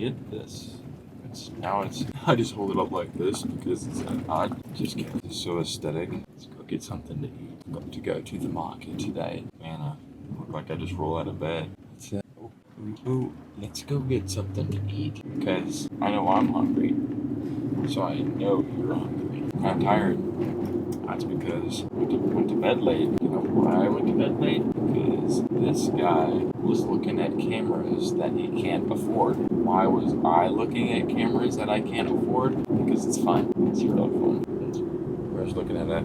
get this. I just hold it up like this because it's just kidding. It's so aesthetic. Let's go get something to eat. Got to go to the market today. Man, I look like I just roll out of bed. Ooh, let's go get something to eat because I know I'm hungry. So I know you're hungry. I'm kind of tired. That's because I went to bed late. You know why I went to bed late? Because this guy was looking at cameras that he can't afford. Why was I looking at cameras that I can't afford? Because it's fun. It's your own phone. I was looking at a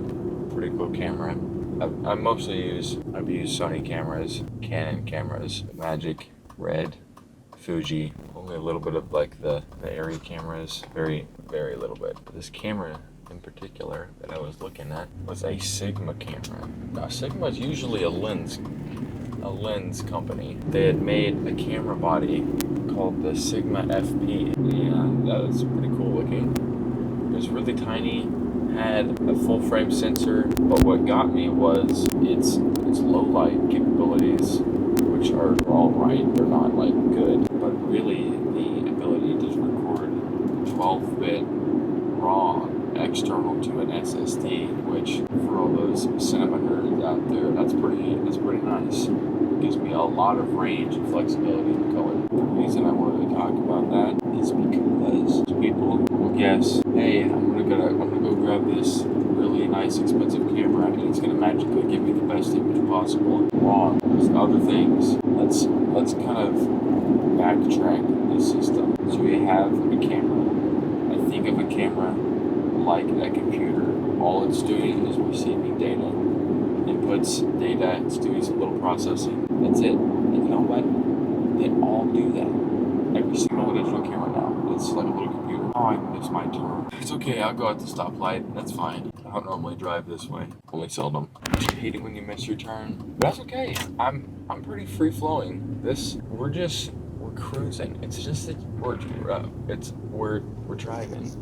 pretty cool camera. I've used Sony cameras, Canon cameras, Magic, Red, Fuji. Only a little bit of like the Arri cameras. Very, very little bit. This camera in particular that I was looking at was a Sigma camera. Now Sigma is usually a lens company. They had made a camera body called the Sigma FP, and that was pretty cool looking. It was really tiny, had a full frame sensor, but what got me was its low light capabilities, which are all right. They're not like good, but really the ability to just record 12-bit raw external to an SSD, which for all those cinema nerds out there, that's pretty nice. It gives me a lot of range and flexibility in color. The reason I wanted to talk about that is because people will guess, hey, I'm gonna go grab this really nice expensive camera and it's gonna magically give me the best image possible. Wrong. There's other things. Let's kind of backtrack the system. So we have a camera. I think of a camera like a computer. All it's doing is receiving data. Inputs data, it's doing some little processing. That's it. And you know what? They all do that. Every single digital camera now. It's like a little computer. Oh, I missed my turn. It's okay, I'll go at the stoplight. That's fine. I don't normally drive this way. Only seldom. I hate it when you miss your turn. But that's okay. I'm pretty free flowing. We're cruising. It's just that we're driving.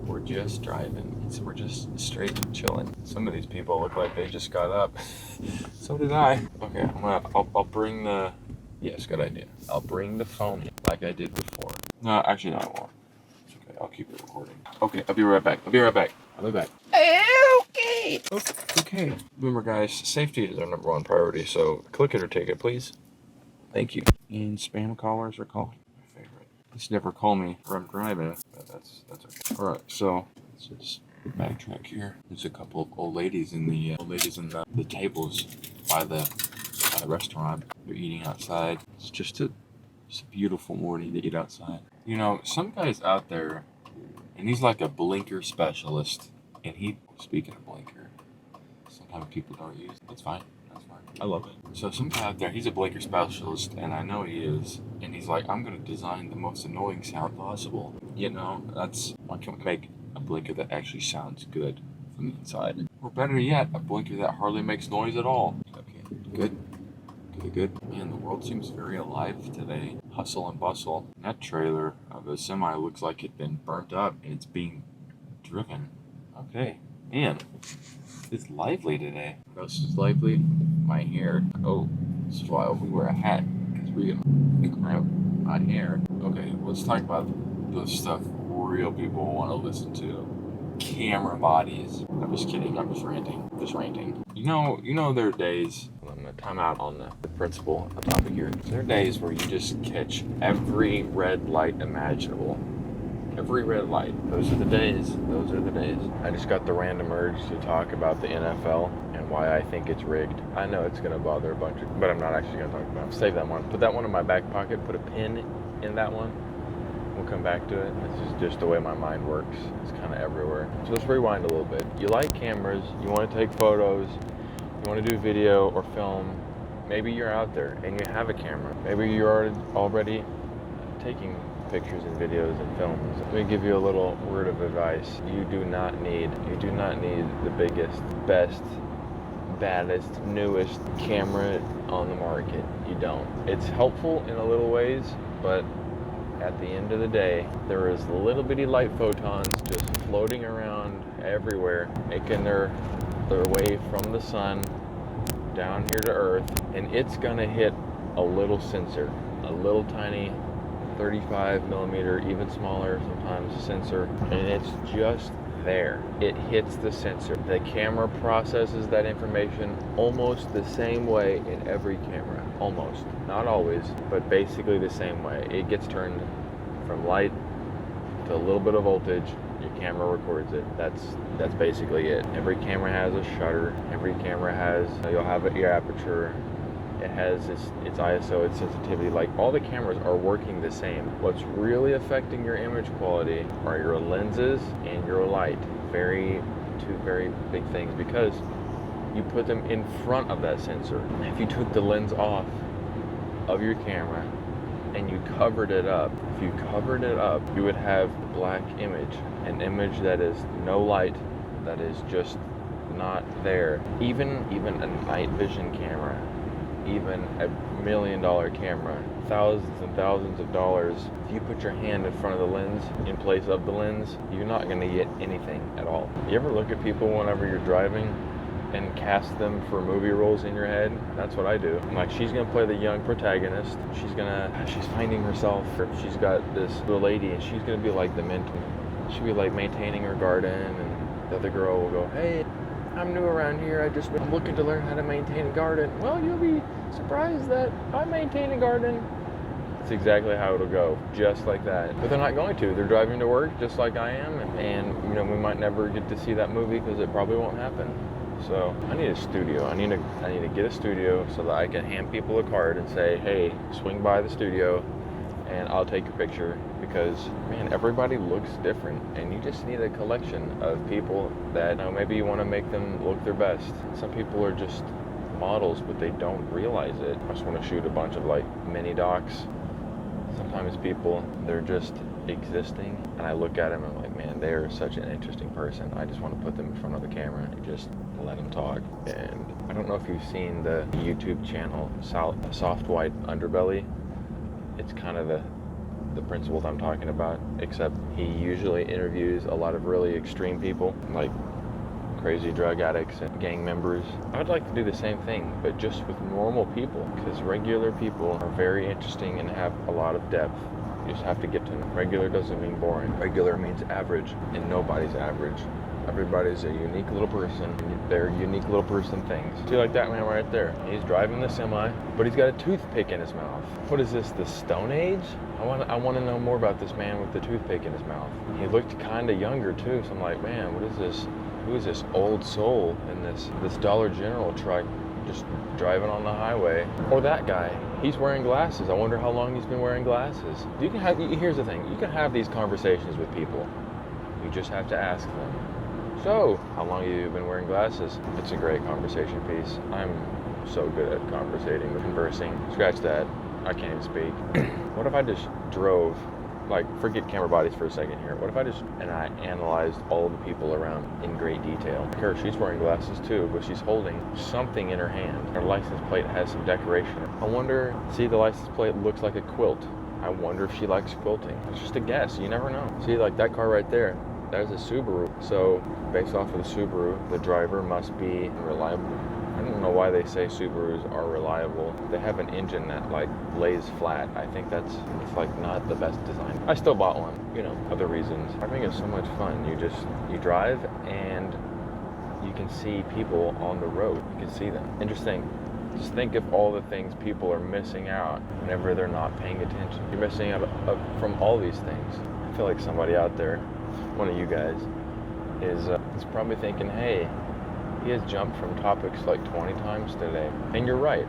We're just driving. We're just straight chilling. Some of these people look like they just got up. So did I. Okay, I'll bring the... Yes, good idea. I'll bring the phone in like I did before. No, actually, no, I won't. It's okay. I'll keep it recording. Okay, I'll be right back. I'll be back. Okay. Remember, guys, safety is our #1 priority, so click it or take it, please. Thank you. And spam callers are calling. My favorite. Just never call me where I'm driving. But that's okay. All right, so let's just backtrack here. There's a couple of old ladies in the tables by the restaurant. They're eating outside. It's just a beautiful morning to eat outside. You know, some guy's out there, and he's like a blinker specialist. And speaking of blinker, sometimes people don't use it. That's fine. I love it. So some guy out there, he's a blinker specialist, and I know he is. And he's like, I'm going to design the most annoying sound possible. You know, I can make a blinker that actually sounds good from the inside. Or better yet, a blinker that hardly makes noise at all. Okay, good. Man, the world seems very alive today. Hustle and bustle. That trailer of a semi looks like it'd been burnt up and it's being driven. Okay. Man, it's lively today. What else is lively? My hair. Oh, this is why we wear a hat. Because we're going to grab my hair. Okay, let's talk about the stuff real people want to listen to. Camera bodies. I'm just kidding. I'm just ranting. You know there are days... I'm going to time out on the principal topic here. There are days where you just catch every red light imaginable. Every red light. Those are the days. I just got the random urge to talk about the NFL and why I think it's rigged. I know it's going to bother a bunch of... But I'm not actually going to talk about it. Save that one. Put that one in my back pocket. Put a pin in that one. We'll come back to it. This is just the way my mind works. It's kind of everywhere. So let's rewind a little bit. You like cameras. You want to take photos. You want to do video or film. Maybe you're out there and you have a camera. Maybe you're already taking pictures and videos and films. Let me give you a little word of advice. You do not need the biggest, best, baddest, newest camera on the market. You don't. It's helpful in a little ways, but at the end of the day, there is little bitty light photons just floating around everywhere, making their way from the sun down here to Earth, and it's gonna hit a little sensor, a little tiny 35 millimeter, even smaller sometimes, sensor, and it's just there. It hits the sensor. The camera processes that information almost the same way in every camera. Almost. Not always, but basically the same way. It gets turned from light to a little bit of voltage. Your camera records it. That's basically it. Every camera has a shutter. Every camera has, you'll have your aperture. It has its ISO, its sensitivity. Like, all the cameras are working the same. What's really affecting your image quality are your lenses and your light. Two very big things, because you put them in front of that sensor. If you took the lens off of your camera and you covered it up, you would have a black image, an image that is no light, that is just not there. Even a night vision camera, even a $1 million camera, thousands and thousands of dollars, if you put your hand in front of the lens, in place of the lens, you're not going to get anything at all. You ever look at people whenever you're driving and cast them for movie roles in your head? That's what I do. I'm like, she's gonna play the young protagonist. She's finding herself. She's got this little lady, and she's gonna be like the mentor. She'll be like maintaining her garden, and the other girl will go, hey, I'm new around here. I'm looking to learn how to maintain a garden. Well, you'll be surprised that I maintain a garden. It's exactly how it'll go, just like that. But they're not going to. They're driving to work just like I am, and we might never get to see that movie because it probably won't happen. So I need a studio. I need to get a studio so that I can hand people a card and say, hey, swing by the studio and I'll take a picture, because man, everybody looks different, and you just need a collection of people that, maybe you want to make them look their best. Some people are just models, but they don't realize it. I just want to shoot a bunch of like mini docs. Sometimes people, they're just existing, and I look at them and I'm like, man, they're such an interesting person. I just want to put them in front of the camera and just let them talk. And I don't know if you've seen the YouTube channel Soft White Underbelly. It's kind of the principles I'm talking about, except he usually interviews a lot of really extreme people, like crazy drug addicts and gang members. I would like to do the same thing, but just with normal people, because regular people are very interesting and have a lot of depth. You just have to get to them. Regular doesn't mean boring. Regular means average, and nobody's average. Everybody's a unique little person, and they're unique little person things. See, like that man right there. He's driving the semi, but he's got a toothpick in his mouth. What is this, the Stone Age? I want to know more about this man with the toothpick in his mouth. He looked kind of younger too, so I'm like, man, what is this? Who is this old soul in this Dollar General truck just driving on the highway? Or that guy, he's wearing glasses. I wonder how long he's been wearing glasses. Here's the thing, you can have these conversations with people. You just have to ask them, so, how long have you been wearing glasses? It's a great conversation piece. I'm so good at conversing. Scratch that. I can't even speak. What if I just drove, like, forget camera bodies for a second here. What if I analyzed all the people around in great detail? Her, she's wearing glasses too, but she's holding something in her hand. Her license plate has some decoration. I wonder, see, the license plate looks like a quilt. I wonder if she likes quilting. It's just a guess, you never know. See, like that car right there, that is a Subaru. So, based off of the Subaru, the driver must be reliable. I don't know why they say Subarus are reliable. They have an engine that like lays flat. I think it's like not the best design. I still bought one, other reasons. Driving is so much fun. You drive and you can see people on the road. You can see them. Interesting. Just think of all the things people are missing out whenever they're not paying attention. You're missing out from all these things. I feel like somebody out there, one of you guys, is probably thinking, hey, he has jumped from topics like 20 times today. And you're right.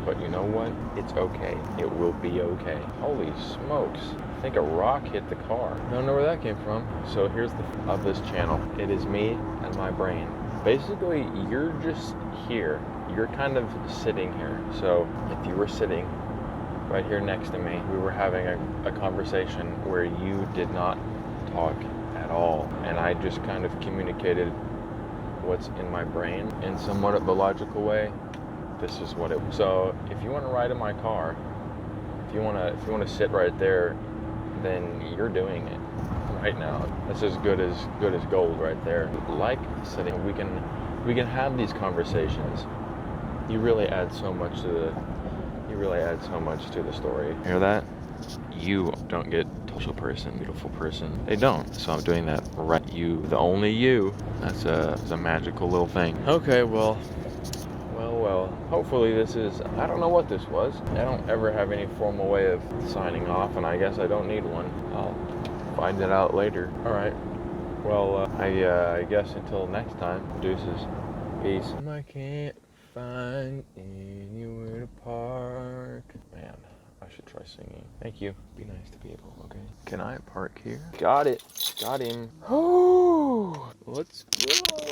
But you know what? It's okay. It will be okay. Holy smokes. I think a rock hit the car. I don't know where that came from. So here's of this channel. It is me and my brain. Basically, you're just here. You're kind of sitting here. So if you were sitting right here next to me, we were having a conversation where you did not talk at all. And I just kind of communicated what's in my brain in somewhat of a logical way. This is what it was. So if you want to ride in my car, if you want to sit right there, then you're doing it right now. That's as good as gold right there. Like sitting, we can have these conversations. You really add so much to the story. Hear that? You don't get special person, beautiful person. They don't. So I'm doing that right. You, the only you. That's a magical little thing. Okay, well. Hopefully this is, I don't know what this was. I don't ever have any formal way of signing off, and I guess I don't need one. I'll find it out later. All right. Well, I guess until next time, deuces. Peace. I can't find anywhere to park. Man, I should try singing. Thank you. Be nice to people, okay? Can I park here? Got it. Got him. Oh, let's go.